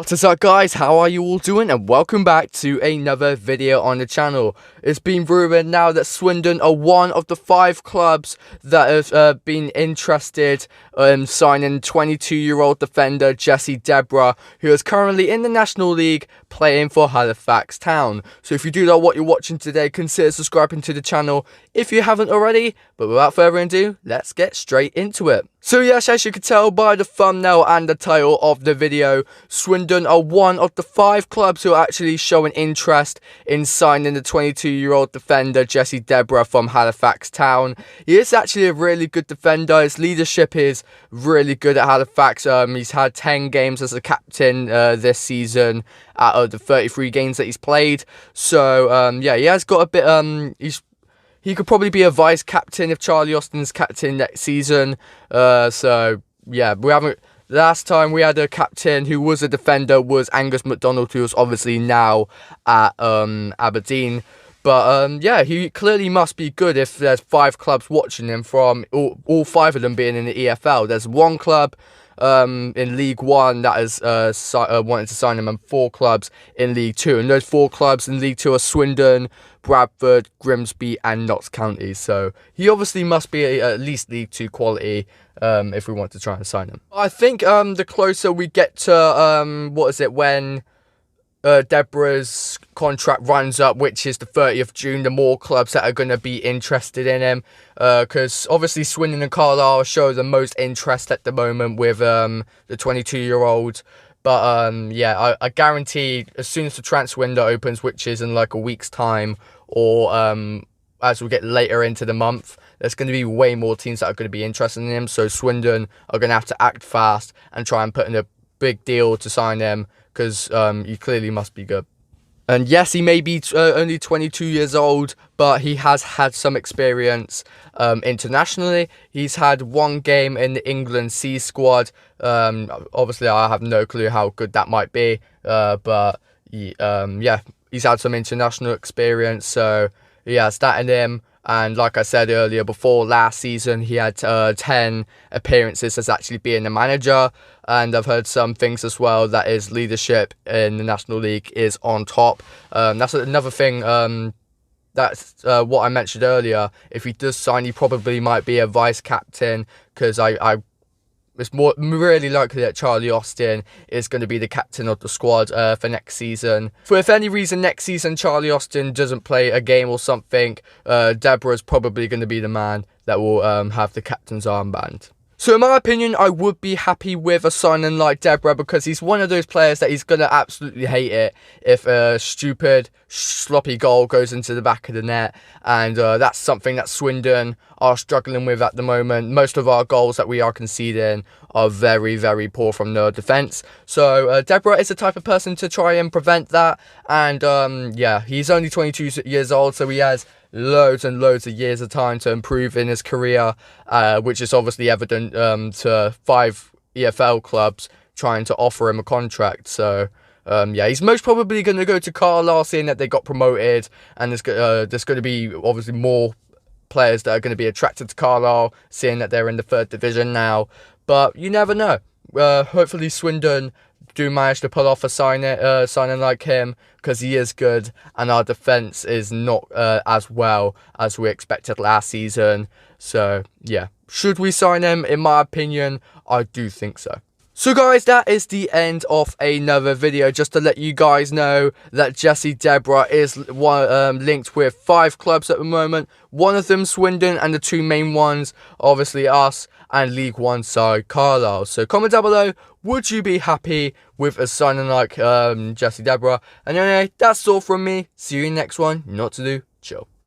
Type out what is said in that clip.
What is up, guys? How are you all doing? And welcome back to another video on the channel. It's been rumored now that Swindon are one of the 5 clubs that have been interested in signing 22-year-old defender Jesse Debrah, who is currently in the National League playing for Halifax Town. So if you do know what you're watching today, consider subscribing to the channel if you haven't already. But without further ado, let's get straight into it. So yes, as you can tell by the thumbnail and the title of the video, Swindon are one of the 5 clubs who are actually showing interest in signing the 22-year-old defender Jesse Debrah from Halifax Town. He is actually a really good defender. His leadership is really good at Halifax. He's had 10 games as a captain this season out of the 33 games that he's played. So yeah, he has got a bit. He could probably be a vice captain if Charlie Austin's captain next season. So yeah, last time we had a captain who was a defender was Angus McDonald, who is obviously now at Aberdeen. But yeah, he clearly must be good if there's 5 clubs watching him, from all 5 of them being in the EFL. There's 1 club in League 1 that is wanting to sign him, and 4 clubs in League 2. And those 4 clubs in League 2 are Swindon, Bradford, Grimsby and Notts County. So he obviously must be at least League 2 quality if we want to try and sign him. I think the closer we get to when Debrah's contract runs up, which is the 30th of June, the more clubs that are going to be interested in him, because obviously Swindon and Carlisle show the most interest at the moment with the 22-year-old. But yeah, I guarantee as soon as the transfer window opens, which is in like a week's time, or as we get later into the month, there's going to be way more teams that are going to be interested in him. So Swindon are going to have to act fast and try and put in a big deal to sign him, because he clearly must be good. And yes, he may be only 22 years old, but he has had some experience internationally. He's had 1 game in the England C squad. Obviously, I have no clue how good that might be, but yeah, he's had some international experience, so he has that in him. And like I said earlier, before last season, he had 10 appearances as actually being a manager. And I've heard some things as well that his leadership in the National League is on top. That's another thing. That's what I mentioned earlier. If he does sign, he probably might be a vice captain, because it's really likely that Charlie Austin is going to be the captain of the squad for next season. For if any reason next season Charlie Austin doesn't play a game or something, Debrah is probably going to be the man that will have the captain's armband. So in my opinion, I would be happy with a signing like Debrah, because he's one of those players that he's going to absolutely hate it if a stupid, sloppy goal goes into the back of the net. And that's something that Swindon are struggling with at the moment. Most of our goals that we are conceding are very, very poor from the defence. So Debrah is the type of person to try and prevent that. And yeah, he's only 22 years old, so he has loads and loads of years of time to improve in his career, which is obviously evident to 5 EFL clubs trying to offer him a contract. So yeah, he's most probably going to go to Carlisle, seeing that they got promoted, and there's going to be obviously more players that are going to be attracted to Carlisle, seeing that they're in the 3rd division now. But you never know. Hopefully Swindon do manage to pull off a signing like him, because he is good, and our defence is not as well as we expected last season. So yeah, should we sign him? In my opinion, I do think so. So guys, that is the end of another video. Just to let you guys know that Jesse Debrah is linked with 5 clubs at the moment. One of them Swindon, and the 2 main ones obviously us and League 1 side Carlisle. So comment down below, would you be happy with a signing like Jesse Debrah? And anyway, that's all from me. See you in the next one. Not to do, chill.